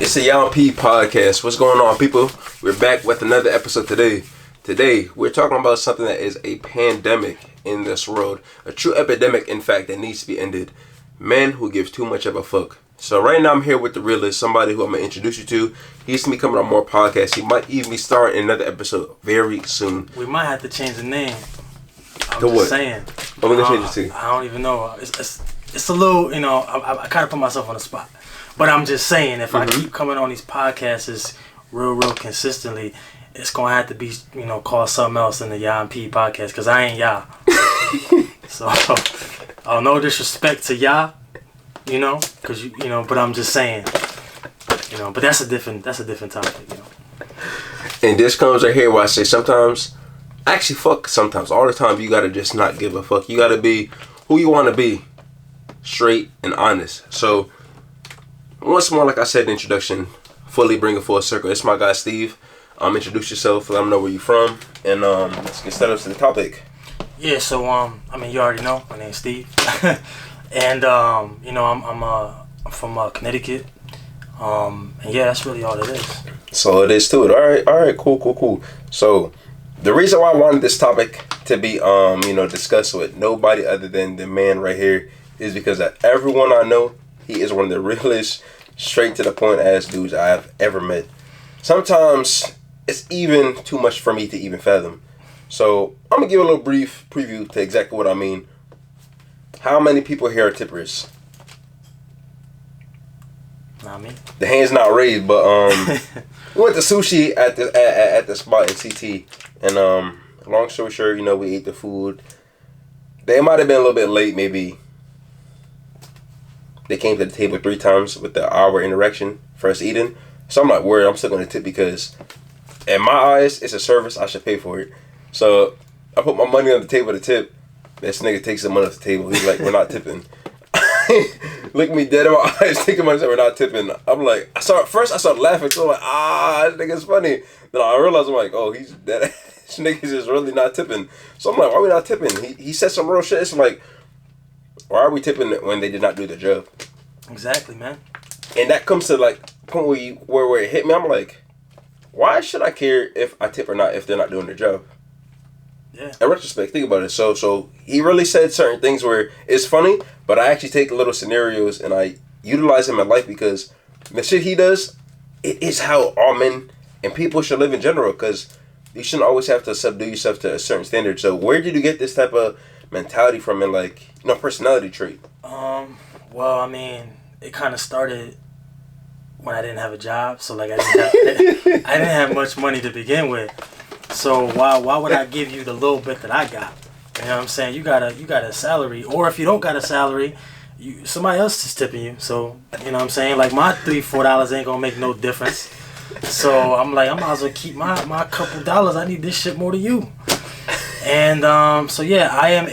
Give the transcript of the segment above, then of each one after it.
It's a Young P podcast. What's going on, people? We're back with another episode today. Today, we're talking about something that is a pandemic in this world. A true epidemic, in fact, that needs to be ended. Men who give too much of a fuck. So right now, I'm here with the realist, somebody who I'm going to introduce you to. He's going to be coming on more podcasts. He might even be starring in another episode very soon. We might have to change the name. I'm to just what? saying. What are we going to change it to? I don't even know. It's a little, I kind of put myself on the spot. But I'm just saying, if I keep coming on these podcasts real consistently, it's going to have to be, called something else than the Ya and P podcast, because I ain't Ya. So, no disrespect to Ya, because, but I'm just saying, but that's a different topic, And this comes right here where I say sometimes, sometimes, all the time, you got to just not give a fuck. You got to be who you want to be, straight and honest. So, once more, like I said in the introduction, fully bring it full circle. It's my guy Steve. Introduce yourself, let them know where you're from, and let's get started to the topic. Yeah, so you already know my name's Steve, and I'm from Connecticut, and yeah, that's really all it is. So it is to it. All right, cool. So the reason why I wanted this topic to be discussed with nobody other than the man right here is because that everyone I know, he is one of the realest, straight to the point ass dudes I have ever met. Sometimes it's even too much for me to even fathom. So I'm gonna give a little brief preview to exactly what I mean. How many people here are tippers? Not me. The hand's not raised, but we went to sushi at the spot in CT, and long story short, we ate the food. They might have been a little bit late, maybe. They came to the table 3 times with the hour interaction for us eating. So I'm like, worried, I'm still going to tip because in my eyes, it's a service. I should pay for it. So I put my money on the table to tip. This nigga takes the money off the table. He's like, we're not tipping. Look me dead in my eyes, taking money, said we're not tipping. I'm like, I started laughing. So I'm like, this nigga's funny. Then I realized, I'm like, oh, he's dead. This nigga's just really not tipping. So I'm like, why are we not tipping? He said some real shit. It's like, why are we tipping when they did not do the job? Exactly, man. And that comes to like point where it hit me. I'm like, why should I care if I tip or not if they're not doing their job? Yeah. In retrospect, think about it. So he really said certain things where it's funny, but I actually take little scenarios and I utilize them in life because the shit he does, it is how all men and people should live in general. Because you shouldn't always have to subdue yourself to a certain standard. So where did you get this type of mentality from and personality trait? Well, it kind of started when I didn't have a job, so I didn't have much money to begin with. So why would I give you the little bit that I got? You know what I'm saying? You got a salary, or if you don't got a salary, somebody else is tipping you. So you know what I'm saying? Like my $3-4 ain't gonna make no difference. So I'm like, I might as well keep my couple dollars. I need this shit more than you. And so yeah, I am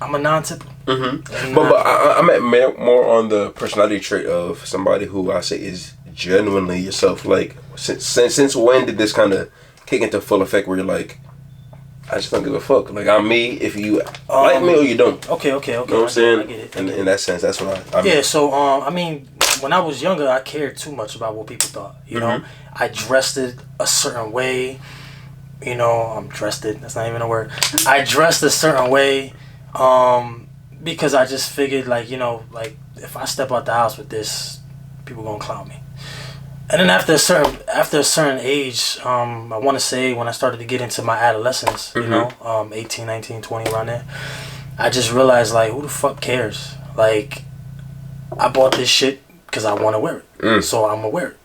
I'm a non-tipper. Mm-hmm. But I meant more on the personality trait of somebody who I say is genuinely yourself. Like, since when did this kind of kick into full effect where you're like, I just don't give a fuck. Like, I'm me if you like me or you don't. Okay. You know what I'm saying? I get it. In that sense, that's what I mean. Yeah, so, when I was younger, I cared too much about what people thought, you know? I dressed it a certain way. That's not even a word. I dressed a certain way because I just figured, if I step out the house with this, people gonna clown me. And then after a certain age, I want to say when I started to get into my adolescence, 18, 19, 20, around there, I just realized, who the fuck cares? Like, I bought this shit because I want to wear it. So I'm going to wear it.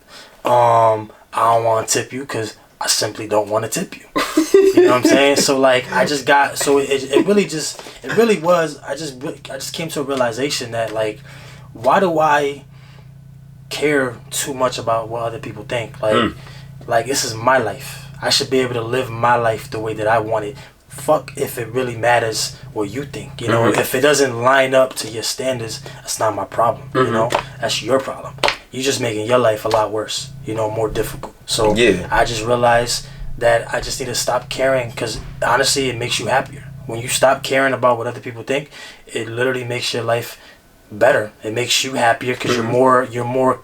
I don't want to tip you because I simply don't want to tip you. You know what I'm saying? So I just got, so it really was, I just came to a realization that why do I care too much about what other people think? This is my life. I should be able to live my life the way that I want it. Fuck if it really matters what you think. If it doesn't line up to your standards, that's not my problem. That's your problem. You're just making your life a lot worse, more difficult. So I just realized that I just need to stop caring, because honestly, it makes you happier. When you stop caring about what other people think, it literally makes your life better. It makes you happier because you're more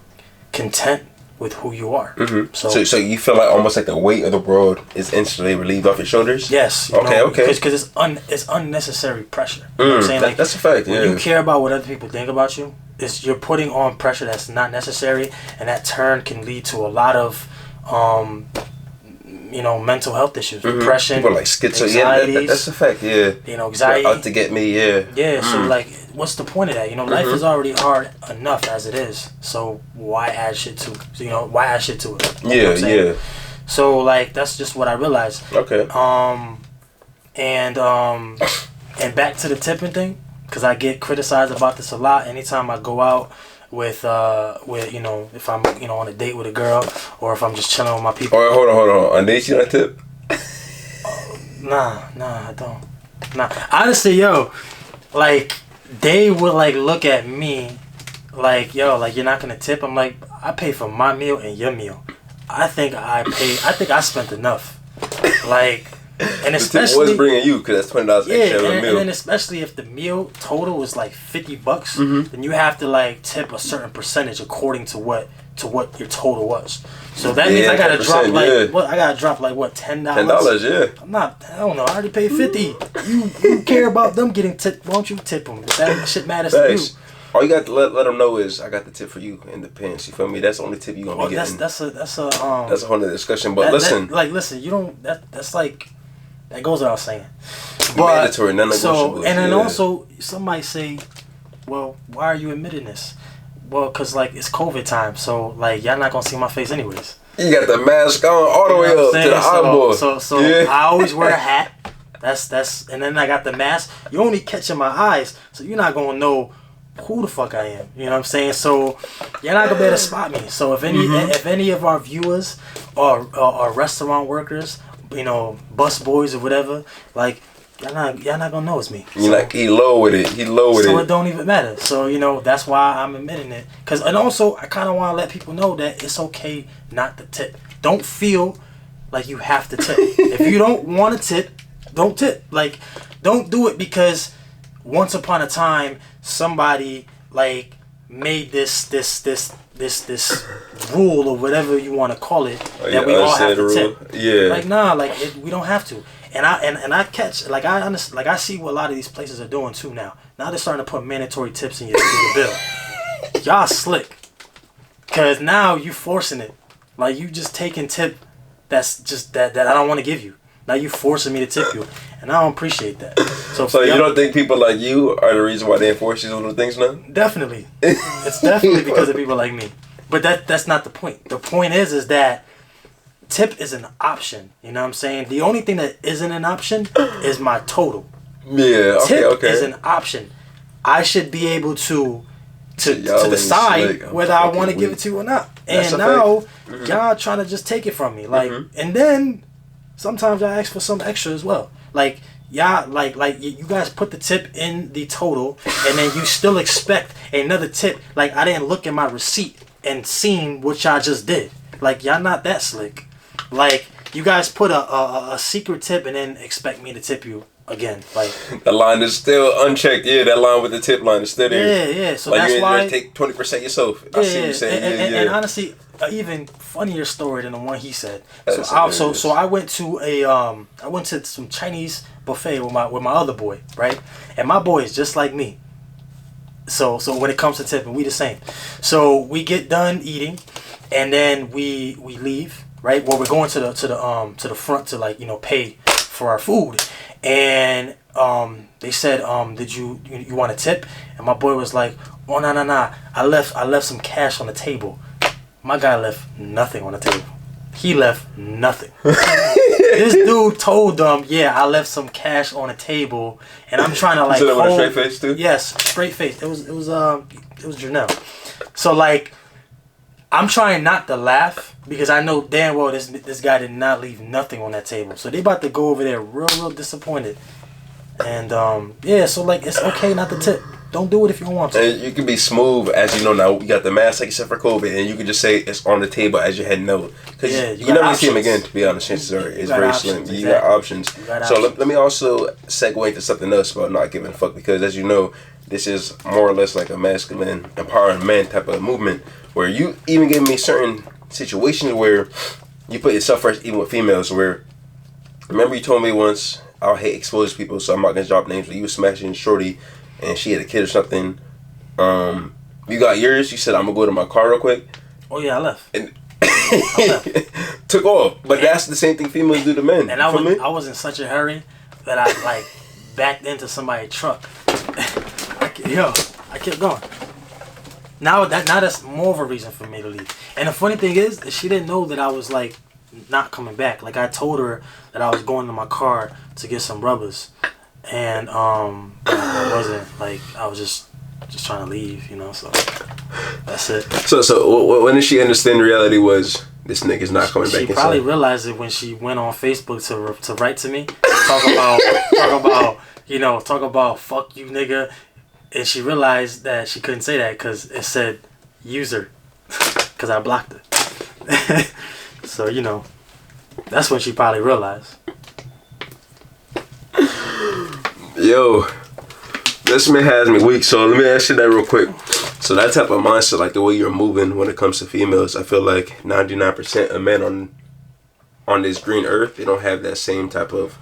content with who you are. So you feel like almost like the weight of the world is instantly relieved off your shoulders? Yes. Okay. Because it's unnecessary pressure. You know what I'm saying? Like, that's a fact. When you care about what other people think about you, you're putting on pressure that's not necessary, and that turn can lead to a lot of mental health issues, depression, people like schizo. anxieties. That's a fact. Yeah. Anxiety. Out to get me. Yeah. Yeah. So like, what's the point of that? Life is already hard enough as it is. So why add shit to? Why add shit to it? You know what I'm saying? So like, that's just what I realized. Okay. And back to the tipping thing, because I get criticized about this a lot. Anytime I go out with if I'm on a date with a girl, or if I'm just chilling with my people. All right, hold on. On dates you don't tip? Nah, I don't. Nah, honestly, like they would like look at me like, like you're not gonna tip. I'm like, I pay for my meal and your meal. I think I spent enough. Like. And especially what's bringing you, because that's $20 extra a meal. And then especially if the meal total is like $50, then you have to like tip a certain percentage according to what your total was. So that means I gotta drop like what, $10? $10, yeah. I'm not. I don't know. I already paid $50. You care about them getting tipped? Why don't you tip them? That shit matters to you. All you got to let them know is I got the tip for you in the pants. You feel me? That's the only tip you gonna be getting. That's a whole other discussion. But listen, you don't. That's like. That goes without saying. But, mandatory, non-negotiable. And then also, some might say, well, why are you admitting this? Well, because, like, it's COVID time, so, like, y'all not going to see my face anyways. You got the mask on all the way up to the eyeball. So I always wear a hat. That's and then I got the mask. You only catching my eyes, so you're not going to know who the fuck I am. You know what I'm saying? So you're not going to be able to spot me. So if any of our viewers are restaurant workers, bus boys or whatever, like y'all not gonna know it's me. He low with it. So it don't even matter. So that's why I'm admitting it. And also I kind of want to let people know that it's okay not to tip. Don't feel like you have to tip. If you don't want to tip, don't tip. Like, don't do it because once upon a time somebody like made this rule or whatever you want to call it that we all have to tip. Yeah. Like, nah, like we don't have to. And I catch, like, I understand, like, I see what a lot of these places are doing too now. Now they're starting to put mandatory tips in your bill. Y'all slick. Cause now you forcing it. Like, you just taking tip that's just that I don't want to give you. Now you forcing me to tip you, and I don't appreciate that. So you don't think people like you are the reason why they enforce these little things now? Definitely. It's definitely because of people like me. But that's not the point. The point is that tip is an option. You know what I'm saying? The only thing that isn't an option is my total. Yeah, Tip is an option. I should be able to decide whether I want to give it to you or not. And now y'all trying to just take it from me. Like, and then sometimes I ask for some extra as well. Like, y'all, like you guys put the tip in the total, and then you still expect another tip. Like, I didn't look at my receipt and seen what y'all just did. Like, y'all not that slick. Like, you guys put a secret tip and then expect me to tip you again. Like, the line is still unchecked. Yeah, that line with the tip line is still there. Yeah. So like, that's why you take 20% yourself. I see what you're saying. And honestly, an even funnier story than the one he said. So I went to some Chinese buffet with my other boy, right? And my boy is just like me. So when it comes to tipping, we the same. So we get done eating, and then we leave, right? Well, we're going to the front to, like, pay for our food, and they said, did you want a tip? And my boy was like, oh, nah, I left some cash on the table. My guy left nothing on the table. He left nothing. This dude told them, yeah, I left some cash on the table, and I'm trying to, like, hold... with a straight face too? Yes, straight face. It was Janelle. So, like, I'm trying not to laugh because I know damn well this guy did not leave nothing on that table. So they about to go over there real disappointed. And so, like, it's okay not to tip. don't do it if you don't want to. And you can be smooth, as you know now. You got the mask like except for COVID, and you can just say it's on the table as your head note. Because you never see him again, to be honest. Chances are it's very slim. You got options. So let me also segue into something else about not giving a fuck, because as you know, this is more or less like a masculine, empowering man type of movement, where you even give me certain situations where you put yourself first, even with females. Where, remember you told me once, I hate exposing people, so I'm not gonna drop names, but you was smashing shorty and she had a kid or something. You got yours. You said, I'm gonna go to my car real quick. Oh yeah, I left. And took off. But that's the same thing females do to men. And I was in such a hurry that I like backed into somebody's truck. I kept going. Now that's more of a reason for me to leave. And the funny thing is, she didn't know that I was like not coming back. Like I told her that I was going to my car to get some rubbers, and I wasn't. Like I was just trying to leave, you know. So that's it. So when did she understand the reality was this nigga's not coming back? She probably realized it when she went on Facebook to write to me, talk about fuck you nigga. And she realized that she couldn't say that because it said user, because I blocked her. So, you know, that's when she probably realized. Yo, this man has me weak, so let me ask you that real quick. So that type of mindset, like the way you're moving when it comes to females, I feel like 99% of men on this green earth, they don't have that same type of,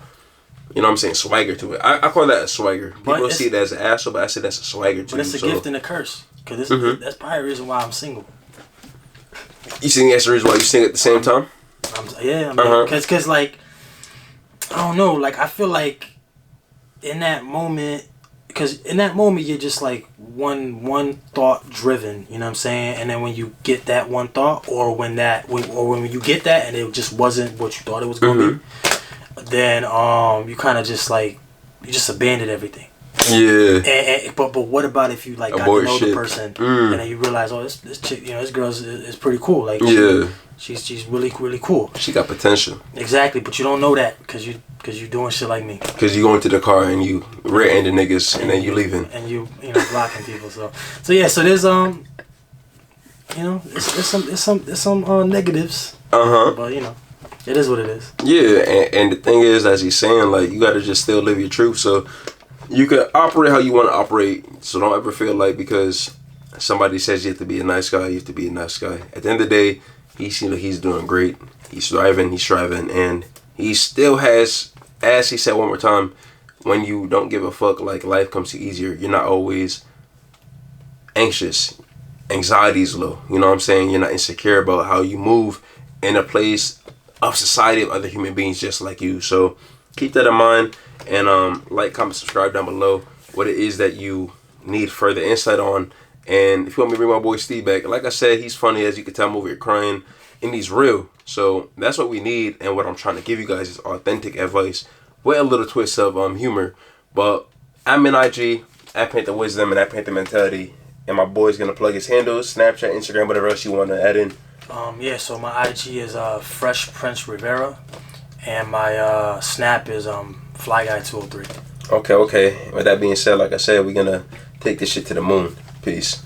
you know what I'm saying, swagger to it. I call that a swagger. People see it as an asshole, but I say that's a swagger too. But it's a gift and a curse. Because that's probably the reason why I'm single. You think that's the reason why you sing at the same time? Because like, I don't know, like I feel like in that moment, because in that moment you're just like one thought driven, you know what I'm saying? And then when you get that one thought, or when you get that and it just wasn't what you thought it was gonna be, then you kind of just like you just abandoned everything. Yeah. But what about if you like got to know the person and then you realize, oh, this chick, you know, this girl is pretty cool. Like she's really cool. She got potential. Exactly, but you don't know that because you doing shit like me. Because you go into the car and you rear-ending niggas and then you leaving and you know blocking people. So yeah. So there's you know, there's some negatives. But you know. It is what it is. Yeah, and the thing is, as he's saying, like, you got to just still live your truth. So you can operate how you want to operate. So don't ever feel like because somebody says you have to be a nice guy, you have to be a nice guy. At the end of the day, he seems like he's doing great. He's thriving, he's striving, and he still has, as he said one more time, when you don't give a fuck, like, life comes to you easier. You're not always anxious. Anxiety's low. You know what I'm saying? You're not insecure about how you move in a place of society of other human beings just like you. So keep that in mind, and like, comment, subscribe down below what it is that you need further insight on. And if you want me to bring my boy Steve back, like I said, he's funny, as you can tell. I'm over here crying, and he's real. So that's what we need, and what I'm trying to give you guys is authentic advice with a little twist of humor. But I'm in IG at Paint the Wisdom and at Paint the Mentality, and my boy's gonna plug his handles, Snapchat, Instagram, whatever else you want to add in. So my IG is Fresh Prince Rivera, and my Snap is Fly Guy 203. Okay. With that being said, like I said, we're gonna take this shit to the moon. Peace.